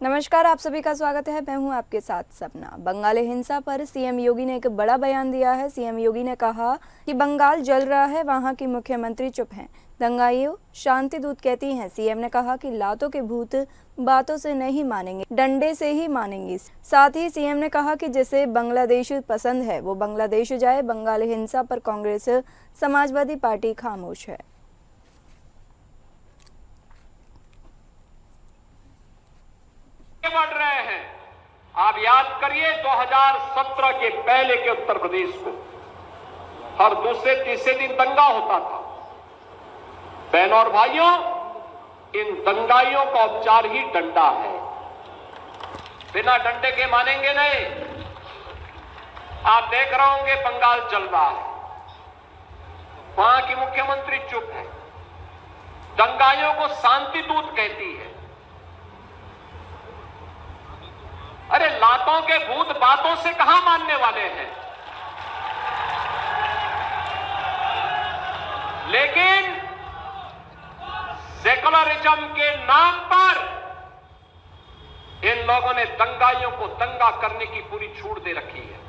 नमस्कार, आप सभी का स्वागत है। मैं हूं आपके साथ सपना। बंगाली हिंसा पर सीएम योगी ने एक बड़ा बयान दिया है। सीएम योगी ने कहा कि बंगाल जल रहा है, वहां की मुख्यमंत्री चुप हैं। दंगाइयों शांति दूत कहती हैं। सीएम ने कहा कि लातों के भूत बातों से नहीं मानेंगे, डंडे से ही मानेंगे। साथ ही सीएम ने कहा कि जिसे बांग्लादेश पसंद है वो बांग्लादेश जाए। बंगाली हिंसा पर कांग्रेस समाजवादी पार्टी खामोश है। बढ़ रहे हैं। आप याद करिए 2017 के पहले के उत्तर प्रदेश को हर दूसरे तीसरे दिन दंगा होता था। बहनों और भाइयों, इन दंगाइयों का उपचार ही डंडा है। बिना डंडे के मानेंगे नहीं। आप देख रहे होंगे बंगाल जल रहा है, वहां की मुख्यमंत्री चुप है। दंगाइयों को शांति दूत कहती है। अरे लातों के भूत बातों से कहां मानने वाले हैं। लेकिन सेकुलरिज्म के नाम पर इन लोगों ने दंगाइयों को दंगा करने की पूरी छूट दे रखी है।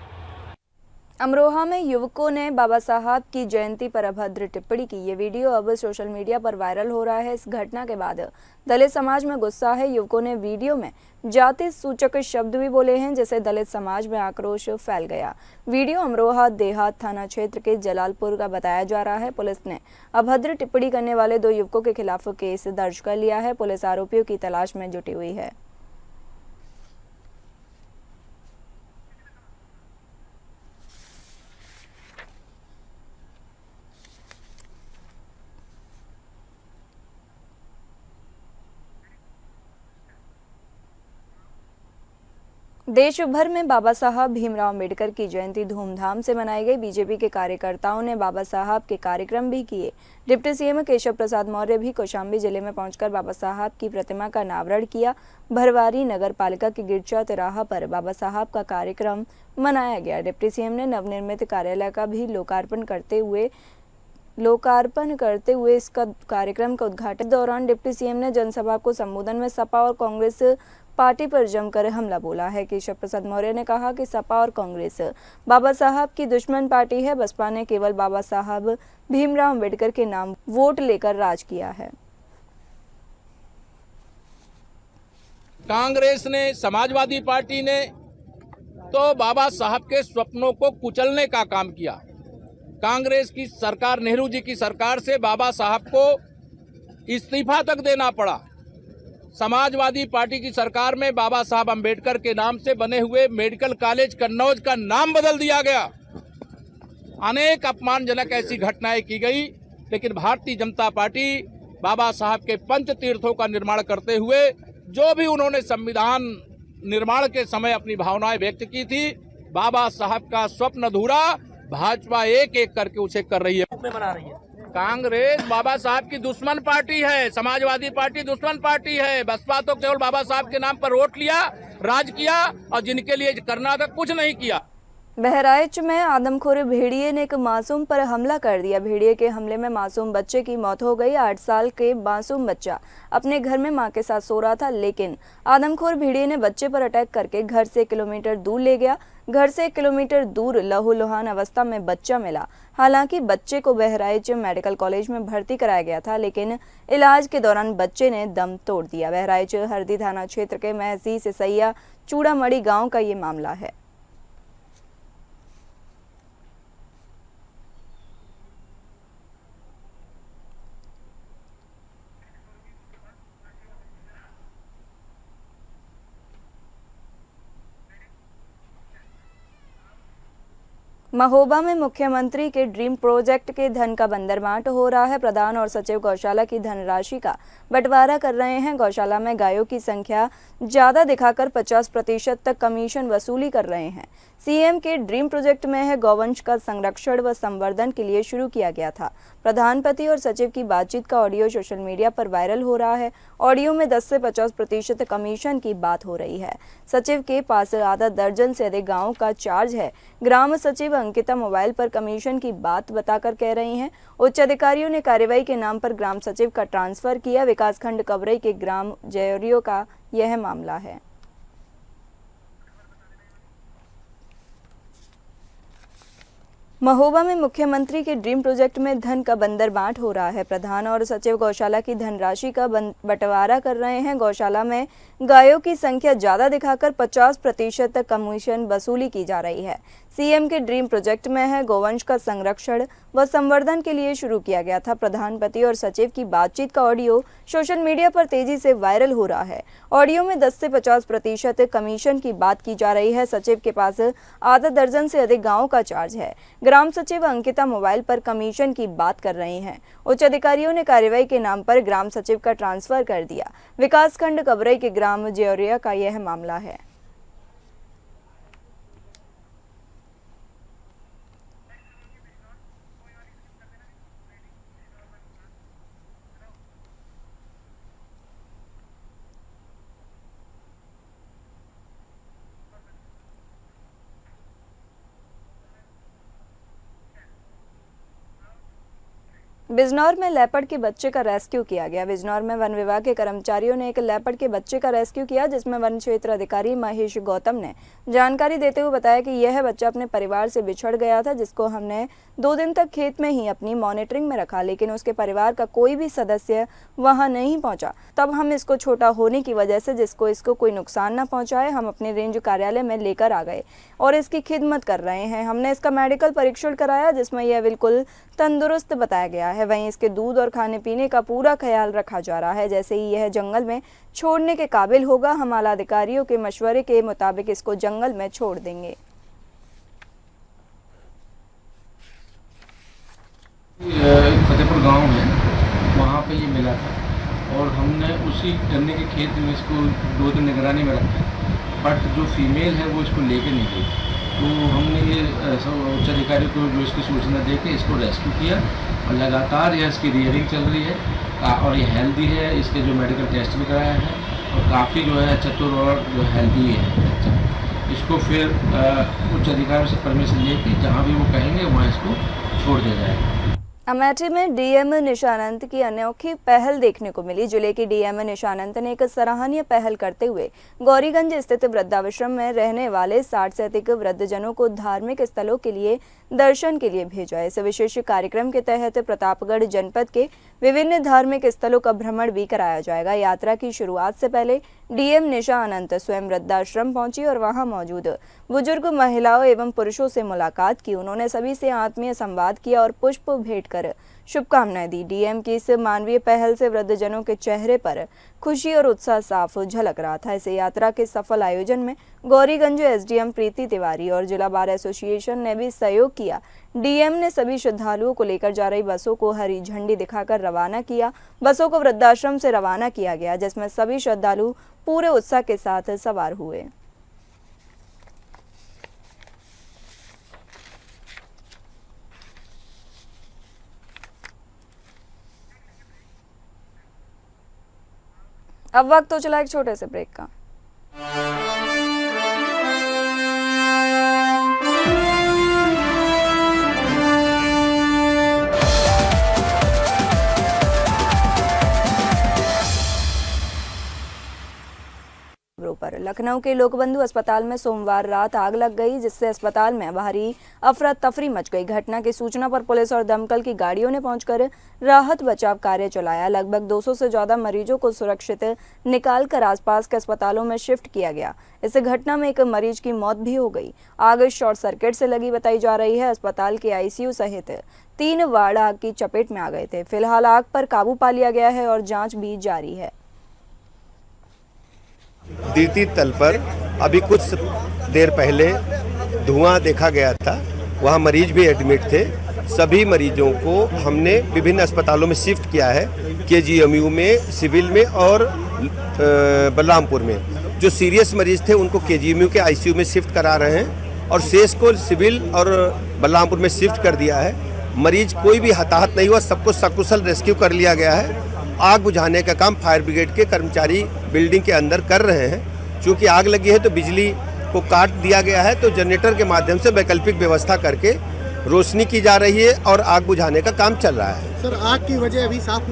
अमरोहा में युवकों ने बाबा साहब की जयंती पर अभद्र टिप्पणी की। ये वीडियो अब सोशल मीडिया पर वायरल हो रहा है। इस घटना के बाद दलित समाज में गुस्सा है। युवकों ने वीडियो में जाति सूचक शब्द भी बोले हैं, जिससे दलित समाज में आक्रोश फैल गया। वीडियो अमरोहा देहात थाना क्षेत्र के जलालपुर का बताया जा रहा है। पुलिस ने अभद्र टिप्पणी करने वाले 2 युवकों के खिलाफ केस दर्ज कर लिया है। पुलिस आरोपियों की तलाश में जुटी हुई है। देश भर में बाबा साहब भीमराव अम्बेडकर की जयंती धूमधाम से मनाई गई। बीजेपी के कार्यकर्ताओं ने बाबा साहब के कार्यक्रम भी किए। डिप्टी सीएम केशव प्रसाद मौर्य भी कौशाम्बी जिले में पहुंचकर बाबा साहब की प्रतिमा का अनावरण किया। भरवारी नगर पालिका के गिरजा तिराहा पर बाबा साहब का कार्यक्रम मनाया गया। डिप्टी सीएम ने नवनिर्मित कार्यालय का भी लोकार्पण करते हुए इसका कार्यक्रम का उद्घाटन। दौरान डिप्टी सीएम ने जनसभा को संबोधन में सपा और कांग्रेस पार्टी पर जमकर हमला बोला है। केशव प्रसाद मौर्य ने कहा कि सपा और कांग्रेस बाबा साहब की दुश्मन पार्टी है। बसपा ने केवल बाबा साहब भीमराव अम्बेडकर के नाम वोट लेकर राज किया है। कांग्रेस ने, समाजवादी पार्टी ने तो बाबा साहब के स्वप्नों को कुचलने का काम किया। कांग्रेस की सरकार, नेहरू जी की सरकार से बाबा साहब को इस्तीफा तक देना पड़ा। समाजवादी पार्टी की सरकार में बाबा साहब अंबेडकर के नाम से बने हुए मेडिकल कॉलेज कन्नौज का नाम बदल दिया गया। अनेक अपमानजनक ऐसी घटनाएं की गई, लेकिन भारतीय जनता पार्टी बाबा साहब के पंच तीर्थों का निर्माण करते हुए जो भी उन्होंने संविधान निर्माण के समय अपनी भावनाएं व्यक्त की थी, बाबा साहब का स्वप्न अधूरा भाजपा एक एक करके उसे कर रही है। कांग्रेस बाबा साहब की दुश्मन पार्टी है, समाजवादी पार्टी दुश्मन पार्टी है। बसपा तो केवल बाबा साहब के नाम पर वोट लिया, राज किया, और जिनके लिए करना था कुछ नहीं किया। बहराइच में आदमखोर भेड़िए ने एक मासूम पर हमला कर दिया। भेड़िए के हमले में मासूम बच्चे की मौत हो गई। 8 साल के मासूम बच्चा अपने घर में मां के साथ सो रहा था, लेकिन आदमखोर भेड़िए ने बच्चे पर अटैक करके घर से 1 किलोमीटर दूर ले गया। घर से 1 किलोमीटर दूर लहूलुहान अवस्था में बच्चा मिला। हालांकि बच्चे को बहराइच मेडिकल कॉलेज में भर्ती कराया गया था, लेकिन इलाज के दौरान बच्चे ने दम तोड़ दिया। बहराइच हरदी थाना क्षेत्र के महसी से सैया चूड़ामड़ी गाँव का ये मामला है। महोबा में मुख्यमंत्री के ड्रीम प्रोजेक्ट के धन का बंदरबांट हो रहा है। प्रधान और सचिव गौशाला की धनराशि का बंटवारा कर रहे हैं। गौशाला में गायों की संख्या ज्यादा दिखाकर 50% तक कमीशन वसूली कर रहे हैं। सीएम के ड्रीम प्रोजेक्ट में है गौवंश का संरक्षण व संवर्धन के लिए शुरू किया गया था। प्रधानपति और सचिव की बातचीत का ऑडियो सोशल मीडिया पर वायरल हो रहा है। ऑडियो में 10 से 50% कमीशन की बात हो रही है। सचिव के पास आधा दर्जन से अधिक गाँवों का चार्ज है। ग्राम सचिव अंकिता मोबाइल पर कमीशन की बात बताकर कह रही हैं। उच्च अधिकारियों ने कार्रवाई के नाम पर ग्राम सचिव का ट्रांसफर किया। विकासखंड कबरई के ग्राम जयोरियो का यह मामला है। महोबा में मुख्यमंत्री के ड्रीम प्रोजेक्ट में धन का बंदरबांट हो रहा है। प्रधान और सचिव गौशाला की धनराशि का बंटवारा कर रहे हैं। गौशाला में गायों की संख्या ज्यादा दिखाकर 50% तक कमीशन वसूली की जा रही है। सीएम के ड्रीम प्रोजेक्ट में है गोवंश का संरक्षण व संवर्धन के लिए शुरू किया गया था। प्रधानपति और सचिव की बातचीत का ऑडियो सोशल मीडिया पर तेजी से वायरल हो रहा है। ऑडियो में 10 से 50% कमीशन की बात की जा रही है। सचिव के पास आधा दर्जन से अधिक गांवों का चार्ज है। ग्राम सचिव अंकिता मोबाइल पर कमीशन की बात कर रही हैं। उच्च अधिकारियों ने कार्रवाई के नाम पर ग्राम सचिव का ट्रांसफर कर दिया। विकासखंड कबरई के ग्राम जयोरिया का यह मामला है। बिजनौर में लेपर्ड के बच्चे का रेस्क्यू किया गया। बिजनौर में वन विभाग के कर्मचारियों ने एक लेपर्ड के बच्चे का रेस्क्यू किया, जिसमें वन क्षेत्र अधिकारी महेश गौतम ने जानकारी देते हुए बताया कि यह बच्चा अपने परिवार से बिछड़ गया था, जिसको हमने 2 दिन तक खेत में ही अपनी मॉनिटरिंग में रखा, लेकिन उसके परिवार का कोई भी सदस्य वहां नहीं पहुंचा। तब हम इसको छोटा होने की वजह से इसको कोई नुकसान न पहुंचाए, हम अपने रेंज कार्यालय में लेकर आ गए और इसकी खिदमत कर रहे हैं। हमने इसका मेडिकल परीक्षण कराया, जिसमें यह बिल्कुल तंदुरुस्त बताया गया है। वहीं इसके दूध और खाने पीने का पूरा ख्याल रखा जा रहा है। जैसे ही यह जंगल में छोड़ने के काबिल होगा, हम आला अधिकारियों के मशवरे के मुताबिक इसको जंगल में छोड़ देंगे। फतेहपुर गांव है, वहाँ पे ये मिला था और हमने उसी गन्ने के खेत में इसको 2 दिन निगरानी में रखा, बट जो फीमेल है वो इसको लेके नहीं गई। तो हमने ये उच्च अधिकारी को जो इसकी सूचना दे के इसको रेस्क्यू किया और लगातार यह इसकी रियरिंग चल रही है और ये हेल्दी है। इसके जो मेडिकल टेस्ट भी कराया है और काफ़ी जो है चतुर और जो हेल्दी है बच्चा। इसको फिर उच्च अधिकारियों से परमिशन लेके जहाँ भी वो कहेंगे वहाँ इसको छोड़ दिया जाएगा। अमेठी में डीएम निशानंत की अनोखी पहल देखने को मिली। जिले की डीएम निशानंत ने एक सराहनीय पहल करते हुए गौरीगंज स्थित वृद्धाश्रम में रहने वाले 60 से अधिक वृद्धजनों को धार्मिक स्थलों के लिए दर्शन के लिए भेजा। इस विशेष कार्यक्रम के तहत प्रतापगढ़ जनपद के विभिन्न धार्मिक स्थलों का भ्रमण भी कराया जाएगा। यात्रा की शुरुआत से पहले डीएम निशानंत स्वयं वृद्धाश्रम पहुंची और वहां मौजूद बुजुर्ग महिलाओं एवं पुरुषों से मुलाकात की। उन्होंने सभी से आत्मीय संवाद किया और पुष्प भेंट कर शुभकामनाएं दी। डीएम की इस मानवीय पहल से वृद्धजनों के चेहरे पर खुशी और उत्साह साफ झलक रहा था। इस यात्रा के सफल आयोजन में गौरीगंज एसडीएम प्रीति तिवारी और जिला बार एसोसिएशन ने भी सहयोग किया। डीएम ने सभी श्रद्धालुओं को लेकर जा रही बसों को हरी झंडी दिखाकर रवाना किया। बसों को वृद्धाश्रम से रवाना किया गया, जिसमें सभी श्रद्धालु पूरे उत्साह के साथ सवार हुए। अब वक्त तो चला एक छोटे से ब्रेक का। पर लखनऊ के लोकबंधु अस्पताल में सोमवार रात आग लग गई, जिससे अस्पताल में भारी अफरा तफरी मच गई। घटना की सूचना पर पुलिस और दमकल की गाड़ियों ने पहुंचकर राहत बचाव कार्य चलाया। लगभग 200 से ज्यादा मरीजों को सुरक्षित निकालकर आसपास के अस्पतालों में शिफ्ट किया गया। इस घटना में एक मरीज की मौत भी हो गई। आग शॉर्ट सर्किट से लगी बताई जा रही है। अस्पताल के आईसीयू सहित 3 वार्ड आग की चपेट में आ गए थे। फिलहाल आग पर काबू पा लिया गया है और जाँच भी जारी है। द्वितीय तल पर अभी कुछ देर पहले धुआं देखा गया था, वहाँ मरीज भी एडमिट थे। सभी मरीजों को हमने विभिन्न अस्पतालों में शिफ्ट किया है, केजीएमयू में, सिविल में और बलरामपुर में। जो सीरियस मरीज थे उनको केजीएमयू के आईसीयू में शिफ्ट करा रहे हैं और शेष को सिविल और बलरामपुर में शिफ्ट कर दिया है। मरीज कोई भी हताहत नहीं हुआ, सबको सकुशल रेस्क्यू कर लिया गया है। आग बुझाने का काम फायर ब्रिगेड के कर्मचारी बिल्डिंग के अंदर कर रहे हैं। चूँकि आग लगी है तो बिजली को काट दिया गया है, तो जनरेटर के माध्यम से वैकल्पिक व्यवस्था करके रोशनी की जा रही है और आग बुझाने का काम चल रहा है। सर, आग की वजह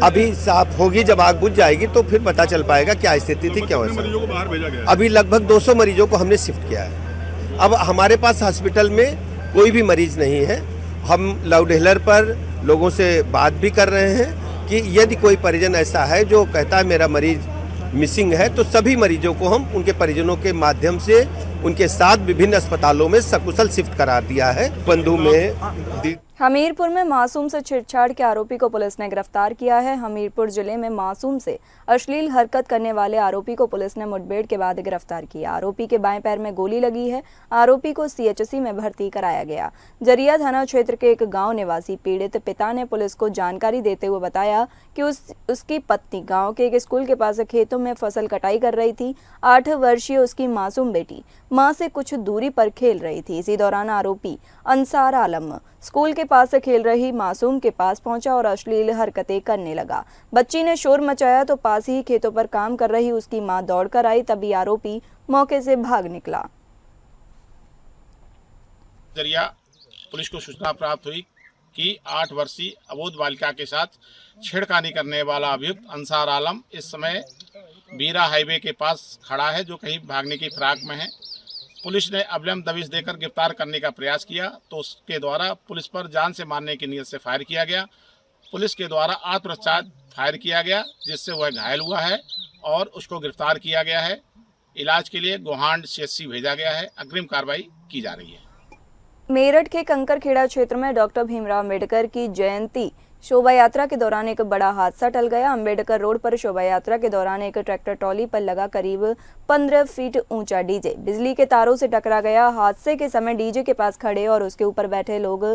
अभी साफ होगी, जब आग बुझ जाएगी तो फिर पता चल पाएगा क्या स्थिति थी, क्या हुआ। मरीजों को बाहर भेजा गया? अभी लगभग 200 मरीजों को हमने शिफ्ट किया है। अब हमारे पास हॉस्पिटल में कोई भी मरीज नहीं है। हम लाउडहेलर पर लोगों से बात भी कर रहे हैं कि यदि कोई परिजन ऐसा है जो कहता है मेरा मरीज मिसिंग है, तो सभी मरीजों को हम उनके परिजनों के माध्यम से उनके साथ विभिन्न अस्पतालों में सकुशल शिफ्ट करा दिया है। बंधु में हमीरपुर में मासूम से छेड़छाड़ के आरोपी को पुलिस ने गिरफ्तार किया है। हमीरपुर जिले में मासूम से अश्लील हरकत करने वाले आरोपी को पुलिस ने मुठभेड़ के बाद गिरफ्तार किया। आरोपी के बाएं पैर में गोली लगी है। आरोपी को सीएचसी में भर्ती कराया गया। जरिया थाना क्षेत्र के एक गांव निवासी पीड़ित पिता ने पुलिस को जानकारी देते हुए बताया कि उसकी पत्नी गाँव के एक स्कूल के पास खेतों में फसल कटाई कर रही थी। 8 वर्षीय उसकी मासूम बेटी माँ से कुछ दूरी पर खेल रही थी। इसी दौरान आरोपी अंसार आलम स्कूल के पास खेल रही मासूम के पास पहुंचा और अश्लील हरकतें करने लगा। बच्ची ने शोर मचाया तो पास ही खेतों पर काम कर रही उसकी मां दौड़कर आई, तभी आरोपी मौके से भाग निकला। जरिया पुलिस को सूचना प्राप्त हुई कि 8 वर्षीय अबोध बालिका के साथ छेड़खानी करने वाला अभियुक्त अंसार आलम इस समय बीरा हाईवे के पास खड़ा है, जो कहीं भागने की फिराक में है। पुलिस ने अविलंब दबिश देकर गिरफ्तार करने का प्रयास किया तो उसके द्वारा पुलिस पर जान से मारने की नीयत से फायर किया गया। पुलिस के द्वारा आत्मरक्षा फायर किया गया, जिससे वह घायल हुआ है और उसको गिरफ्तार किया गया है। इलाज के लिए गोहांड सीएचसी भेजा गया है। अग्रिम कार्रवाई की जा रही है। मेरठ के कंकरखेड़ा क्षेत्र में डॉक्टर भीमराव अंबेडकर की जयंती शोभा यात्रा के दौरान एक बड़ा हादसा टल गया। अंबेडकर रोड पर शोभा यात्रा के दौरान एक ट्रैक्टर ट्रॉली पर लगा करीब 15 फीट ऊंचा डीजे बिजली के तारों से टकरा गया। हादसे के समय डीजे के पास खड़े और उसके ऊपर बैठे लोग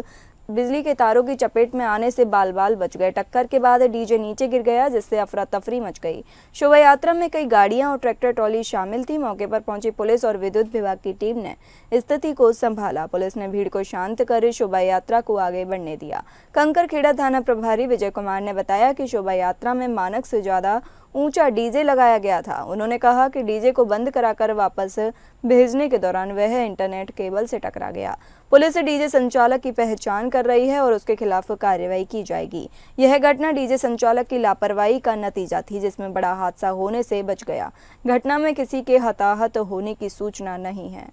बिजली के तारों की चपेट में आने से बाल बाल बच गए। टक्कर के बाद डीजे नीचे गिर गया, जिससे अफरा तफरी मच गई। शोभा यात्रा में कई गाड़ियां और ट्रैक्टर ट्रॉली शामिल थी। मौके पर पहुंची पुलिस और विद्युत विभाग की टीम ने स्थिति को संभाला। पुलिस ने भीड़ को शांत कर शोभा यात्रा को आगे बढ़ने दिया। कंकरखेड़ा थाना प्रभारी विजय कुमार ने बताया कि शोभा यात्रा में मानक से ज्यादा ऊंचा डीजे लगाया गया था। उन्होंने कहा कि डीजे को बंद कराकर वापस भेजने के दौरान वह इंटरनेट केबल से टकरा गया। पुलिस डीजे संचालक की पहचान कर रही है और उसके खिलाफ कार्रवाई की जाएगी। यह घटना डीजे संचालक की लापरवाही का नतीजा थी, जिसमें बड़ा हादसा होने से बच गया। घटना में किसी के हताहत होने की सूचना नहीं है।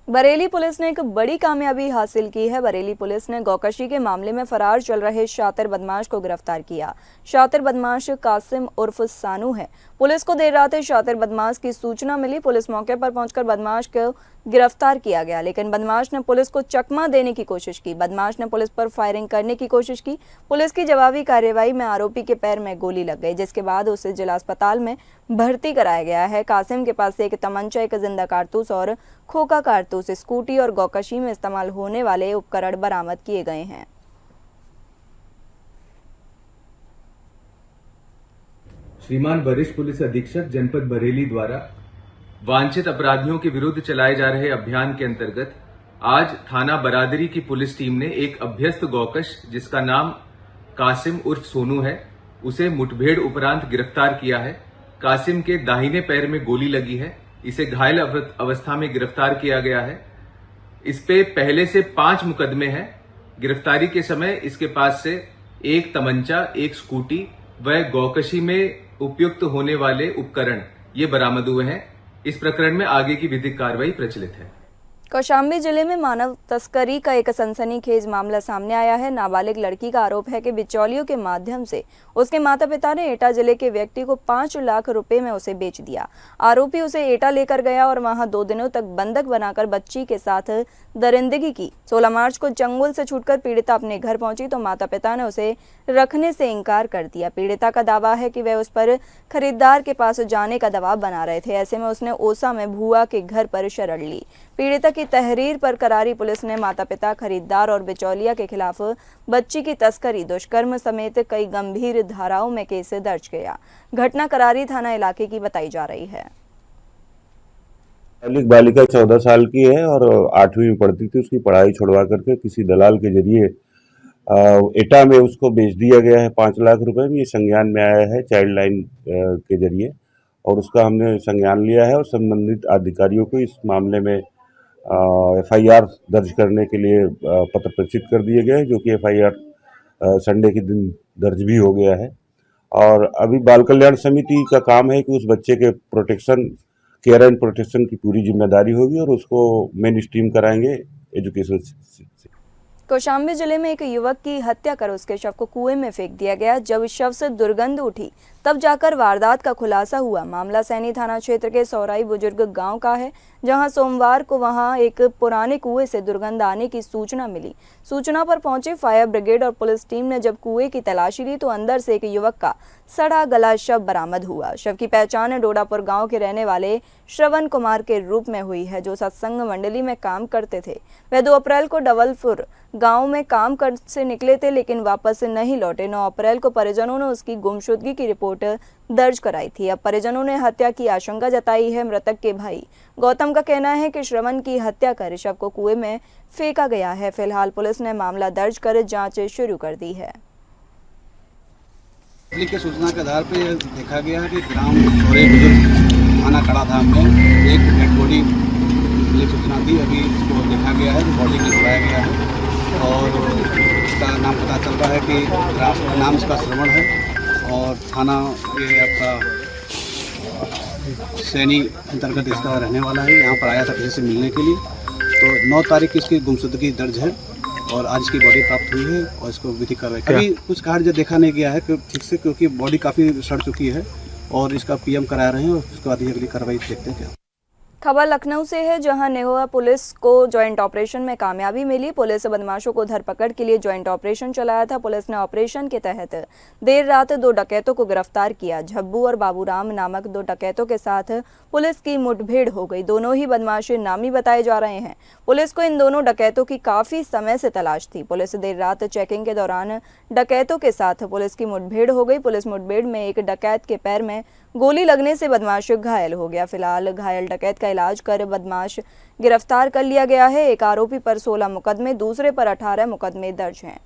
बरेली पुलिस ने एक बड़ी कामयाबी हासिल की है। बरेली पुलिस ने गौकशी के मामले में फरार चल रहे शातिर बदमाश को गिरफ्तार किया। शातिर बदमाश कासिम उर्फ सानू है। पुलिस को देर रात शातिर बदमाश की सूचना मिली। पुलिस मौके पर पहुंचकर बदमाश को गिरफ्तार किया गया, लेकिन बदमाश ने पुलिस को चकमा देने की कोशिश की। बदमाश ने पुलिस पर फायरिंग करने की कोशिश की। पुलिस की जवाबी कार्रवाई में आरोपी के पैर में गोली लग गई, जिसके बाद उसे जिला अस्पताल में भर्ती कराया गया है। कासिम के पास से एक तमंचा, एक जिंदा कारतूस और खोखा कारतूस, स्कूटी और गौकशी में इस्तेमाल होने वाले उपकरण बरामद किए गए हैं। श्रीमान वरिष्ठ पुलिस अधीक्षक जनपद बरेली द्वारा वांछित अपराधियों के विरुद्ध चलाए जा रहे अभियान के अंतर्गत आज थाना बरादरी की पुलिस टीम ने एक अभ्यस्त गौकश जिसका नाम कासिम उर्फ सोनू है, उसे मुठभेड़ उपरांत गिरफ्तार किया है। कासिम के दाहिने पैर में गोली लगी है। इसे घायल अवस्था में गिरफ्तार किया गया है। इस पे पहले से 5 मुकदमे हैं। गिरफ्तारी के समय इसके पास से एक तमंचा, एक स्कूटी व गौकशी में उपयुक्त होने वाले उपकरण ये बरामद हुए हैं। इस प्रकरण में आगे की विधिक कार्रवाई प्रचलित है। कौशाम्बी जिले में मानव तस्करी का एक सनसनीखेज मामला सामने आया है। नाबालिग लड़की का आरोप है कि बिचौलियों के माध्यम से उसके माता पिता ने एटा जिले के व्यक्ति को 5 लाख रुपए में उसे बेच दिया। आरोपी उसे एटा लेकर गया और वहां 2 दिनों तक बंधक बनाकर बच्ची के साथ दरिंदगी की। 16 मार्च को चंगुल से छूटकर पीड़िता अपने घर पहुंची तो माता पिता ने उसे रखने से इनकार कर दिया। पीड़िता का दावा है कि वह उस पर खरीदार के पास जाने का दबाव बना रहे थे। ऐसे में उसने ओसा में भुआ के घर पर शरण ली। पीड़िता की तहरीर पर करारी पुलिस ने माता पिता, खरीदार और बिचौलिया के खिलाफ बच्ची की तस्करी, दुष्कर्म समेत कई गंभीर धाराओं में केस दर्ज किया। घटना करारी थाना इलाके की बताई जा रही है। बालिका 14 साल की है और 8वीं में पढ़ती थी। उसकी पढ़ाई छुड़वा करके किसी दलाल के जरिए एटा में उसको बेच दिया गया है 5 लाख रुपए में। ये संज्ञान में आया है चाइल्ड लाइन के जरिए और उसका हमने संज्ञान लिया है और संबंधित अधिकारियों को इस मामले में FIR दर्ज करने के लिए पत्र प्रेषित कर दिए गए, जो कि FIR संडे के दिन दर्ज भी हो गया है। और अभी बाल कल्याण समिति का काम है कि उस बच्चे के केयर एंड प्रोटेक्शन की पूरी जिम्मेदारी होगी और उसको मेन स्ट्रीम कराएंगे एजुकेशन से। कौशाम्बी जिले में एक युवक की हत्या कर उसके शव को कुएं में फेंक दिया गया। जब शव से दुर्गंध उठी तब जाकर वारदात का खुलासा हुआ। मामला सैनी थाना क्षेत्र के सौराई बुजुर्ग गांव का है, जहां सोमवार को वहां एक पुराने कुएं से दुर्गंध आने की सूचना मिली। सूचना पर पहुंचे फायर ब्रिगेड और पुलिस टीम ने जब कुएं की तलाशी ली तो अंदर से एक युवक का सड़ा गला शव बरामद हुआ। शव की पहचान डोडापुर गांव के रहने वाले श्रवण कुमार के रूप में हुई है, जो सत्संग मंडली में काम करते थे। वह 2 अप्रैल को डबलपुर गांव में काम कर से निकले थे, लेकिन वापस नहीं लौटे। 9 अप्रैल को परिजनों ने उसकी गुमशुदगी की रिपोर्ट दर्ज कराई थी। अब परिजनों ने हत्या की आशंका जताई है। मृतक के भाई गौतम का कहना है कि श्रवण की हत्या कर शव को कुएं में फेंका गया है। फिलहाल पुलिस ने मामला दर्ज कर जांच शुरू कर दी है। पब्लिक के सूचना के आधार पर देखा गया है कि ग्राम छोरे बुजुर्ग थाना कड़ा धाम में एक डेड बॉडी मिली सूचना थी। अभी इसको देखा गया है, बॉडी निकलवाया गया है और इसका नाम पता चल रहा है कि नाम इसका श्रवण है और थाना ये आपका सैनी अंतर्गत इसका रहने वाला है। यहाँ पर आया था किसी से मिलने के लिए, तो 9 तारीख की इसकी गुमशुदगी दर्ज है और आज इसकी बॉडी प्राप्त हुई है और इसको विधि कार्रवाई अभी कुछ कार्य देखा नहीं गया है ठीक से, क्योंकि बॉडी काफ़ी सड़ चुकी है और इसका PM करा रहे हैं और उसके बाद अगली कार्रवाई देखते हैं क्या। खबर लखनऊ से है, जहां नेहोआ पुलिस को ज्वाइंट ऑपरेशन में कामयाबी मिली। पुलिस बदमाशों को धरपकड़ के लिए ज्वाइंट ऑपरेशन चलाया था। पुलिस ने ऑपरेशन के तहत देर रात 2 डकैतों को गिरफ्तार किया। झब्बू और बाबूराम नामक 2 डकैतों के साथ पुलिस की मुठभेड़ हो गई। दोनों ही बदमाश नामी बताए जा रहे हैं। पुलिस को इन दोनों डकैतों की काफी समय से तलाश थी। पुलिस देर रात चेकिंग के दौरान डकैतों के साथ पुलिस की मुठभेड़ हो गई। पुलिस मुठभेड़ में एक डकैत के पैर में गोली लगने से बदमाश घायल हो गया। फिलहाल घायल डकैत का इलाज कर बदमाश गिरफ्तार कर लिया गया है। एक आरोपी पर 16 मुकदमे, दूसरे पर 18 मुकदमे दर्ज हैं।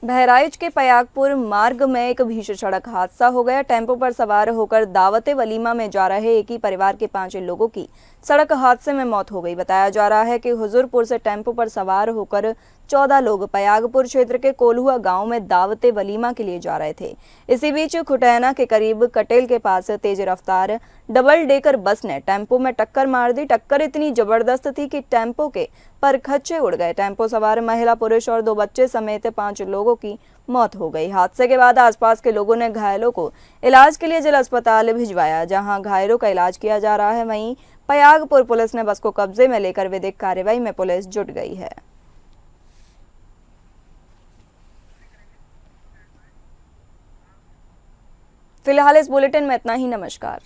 बहराइच के पयागपुर मार्ग में एक भीषण सड़क हादसा हो गया। टेम्पो पर सवार होकर दावते वलीमा में जा रहे एक ही परिवार के 5 लोगों की सड़क हादसे में मौत हो गई। बताया जा रहा है कि हुजूरपुर से टेम्पो पर सवार होकर 14 लोग पयागपुर क्षेत्र के कोल्हुआ गांव में दावते वलीमा के लिए जा रहे थे। इसी बीच खुटैना के करीब कटेल के पास तेज रफ्तार डबल डेकर बस ने टेम्पो में टक्कर मार दी। टक्कर इतनी जबरदस्त थी कि टेम्पो के परखच्चे उड़ गए। टेम्पो सवार महिला, पुरुष और 2 बच्चे समेत 5 लोगों की मौत हो गई। हादसे के बाद आसपास के लोगों ने घायलों को इलाज के लिए जिला अस्पताल भिजवाया, जहां घायलों का इलाज किया जा रहा है। वहीं पयागपुर पुलिस ने बस को कब्जे में लेकर विधिक कार्रवाई में पुलिस जुट गई है। फिलहाल इस बुलेटिन में इतना ही। नमस्कार।